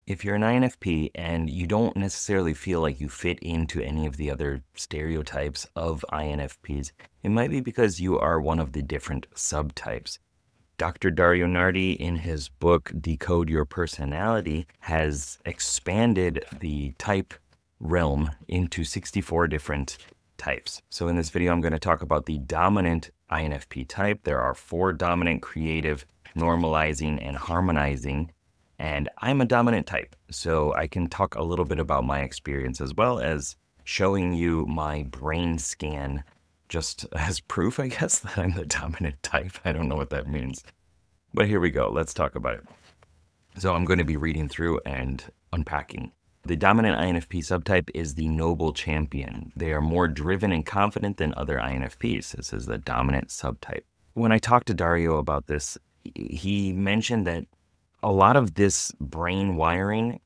If you're an INFP and you don't necessarily feel like you fit into any of the other stereotypes of INFPs, it might be because you are one of the different subtypes. Dr. Dario Nardi, in his book Decode Your Personality, has expanded the type realm into 64 different types. So in this video, I'm going to talk about the dominant INFP type. There are 4 dominant: creative, normalizing, and harmonizing. And I'm a dominant type, so I can talk a little bit about my experience as well as showing you my brain scan just as proof, I guess, that I'm the dominant type. I don't know what that means. But here we go. Let's talk about it. So I'm going to be reading through and unpacking. The dominant INFP subtype is the noble champion. They are more driven and confident than other INFPs. This is the dominant subtype. When I talked to Dario about this, he mentioned that a lot of this brain wiring,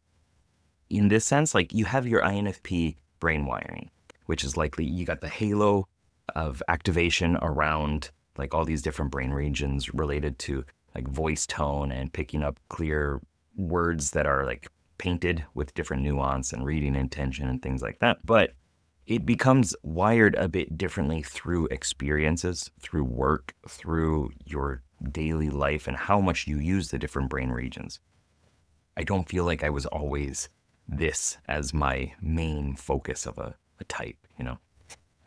in this sense, like you have your INFP brain wiring, which is likely you got the halo of activation around like all these different brain regions related to like voice tone and picking up clear words that are like painted with different nuance and reading intention and things like that. But it becomes wired a bit differently through experiences, through work, through your daily life and how much you use the different brain regions. I don't feel like I was always this as my main focus of a type, you know.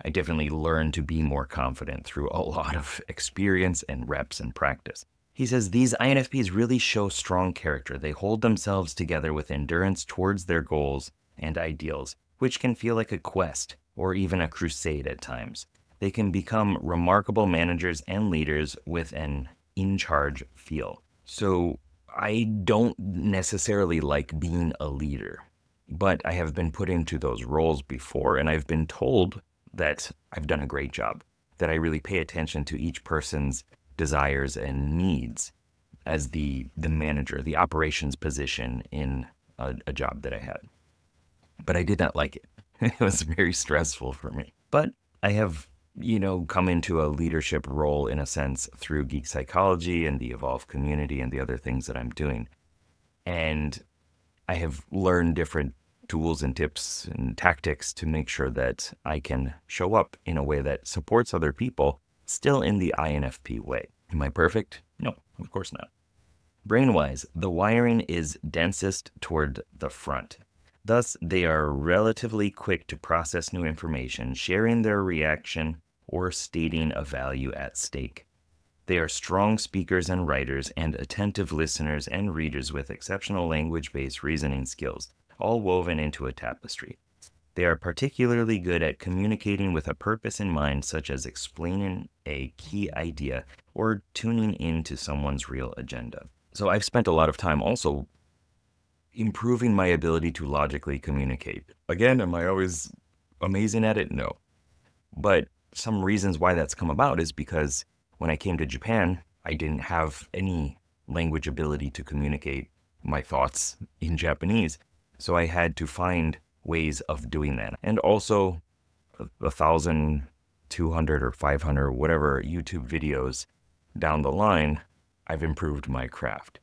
I definitely learned to be more confident through a lot of experience and reps and practice. He says these INFPs really show strong character. They hold themselves together with endurance towards their goals and ideals, which can feel like a quest or even a crusade at times. They can become remarkable managers and leaders with an in-charge feel. So I don't necessarily like being a leader, but I have been put into those roles before, and I've been told that I've done a great job, that I really pay attention to each person's desires and needs as the manager, the operations position in a job that I had. But I did not like it. It was very stressful for me. But I have come into a leadership role in a sense through Geek psychology and the Evolve community and the other things that I'm doing. And I have learned different tools and tips and tactics to make sure that I can show up in a way that supports other people, still in the INFP way. Am I perfect? No, of course not. Brain-wise, the wiring is densest toward the front. Thus, they are relatively quick to process new information, sharing their reaction or stating a value at stake. They are strong speakers and writers and attentive listeners and readers with exceptional language-based reasoning skills, all woven into a tapestry. They are particularly good at communicating with a purpose in mind, such as explaining a key idea or tuning into someone's real agenda. So I've spent a lot of time also improving my ability to logically communicate. Again, am I always amazing at it? No. But some reasons why that's come about is because when I came to Japan, I didn't have any language ability to communicate my thoughts in Japanese. So I had to find ways of doing that. And also 1,200 or 500 or whatever YouTube videos down the line, I've improved my craft.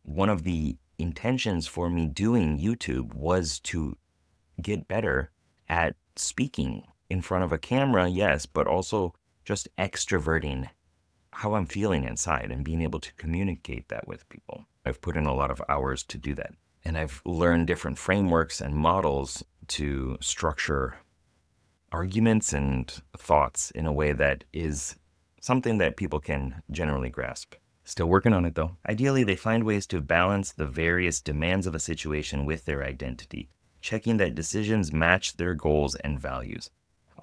One of the intentions for me doing YouTube was to get better at speaking in front of a camera, yes, but also just extroverting how I'm feeling inside and being able to communicate that with people. I've put in a lot of hours to do that. And I've learned different frameworks and models to structure arguments and thoughts in a way that is something that people can generally grasp. Still working on it though. Ideally, they find ways to balance the various demands of a situation with their identity, checking that decisions match their goals and values.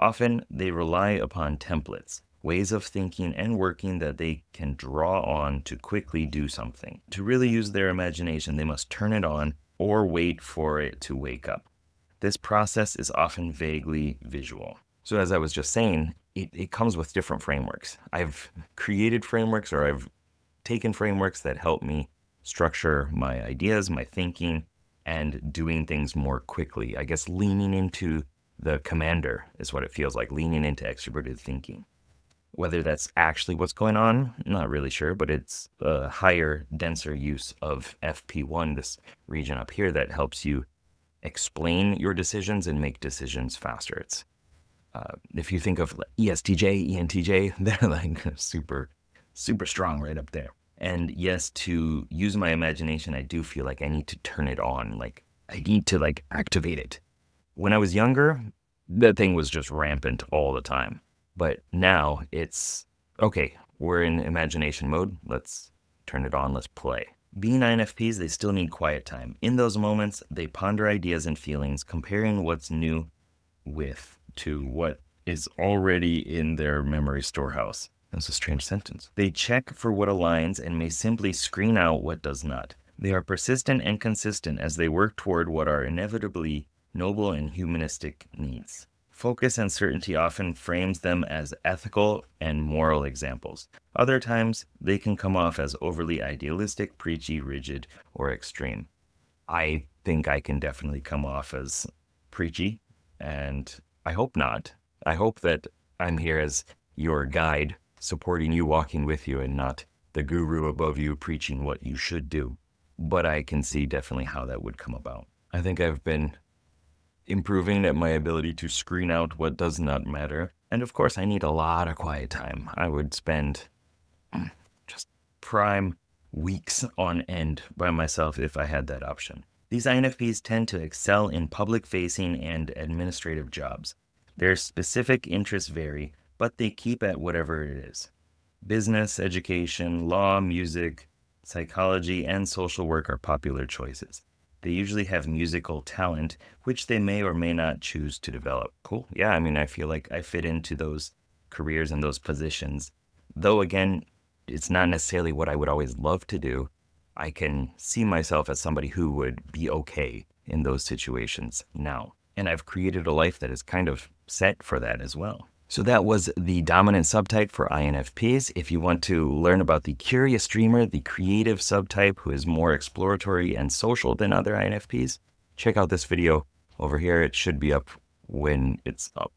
Often, they rely upon templates, ways of thinking and working that they can draw on to quickly do something. To really use their imagination, they must turn it on or wait for it to wake up. This process is often vaguely visual. So as I was just saying, it comes with different frameworks. I've created frameworks, or I've taken frameworks that help me structure my ideas, my thinking, and doing things more quickly. I guess leaning into the commander is what it feels like, leaning into extroverted thinking. Whether that's actually what's going on, not really sure, but it's a higher, denser use of FP1, this region up here that helps you explain your decisions and make decisions faster. It's if you think of ESTJ, ENTJ, they're like super, super strong right up there. And yes, to use my imagination, I do feel like I need to turn it on. Like I need to like activate it. When I was younger, that thing was just rampant all the time. But now it's, okay, we're in imagination mode. Let's turn it on. Let's play. Being INFPs, they still need quiet time. In those moments, they ponder ideas and feelings, comparing what's new to what is already in their memory storehouse. That's a strange sentence. They check for what aligns and may simply screen out what does not. They are persistent and consistent as they work toward what are inevitably noble and humanistic needs. Focus and certainty often frames them as ethical and moral examples. Other times, they can come off as overly idealistic, preachy, rigid, or extreme. I think I can definitely come off as preachy, and I hope not. I hope that I'm here as your guide, supporting you, walking with you, and not the guru above you preaching what you should do. But I can see definitely how that would come about. I think I've been improving at my ability to screen out what does not matter. And of course, I need a lot of quiet time. I would spend just prime weeks on end by myself if I had that option. These INFPs tend to excel in public-facing and administrative jobs. Their specific interests vary, but they keep at whatever it is. Business, education, law, music, psychology, and social work are popular choices. They usually have musical talent, which they may or may not choose to develop. Cool. Yeah, I mean, I feel like I fit into those careers and those positions. Though, again, it's not necessarily what I would always love to do. I can see myself as somebody who would be okay in those situations now. And I've created a life that is kind of set for that as well. So that was the dominant subtype for INFPs. If you want to learn about the curious dreamer, the creative subtype who is more exploratory and social than other INFPs, check out this video over here. It should be up when it's up.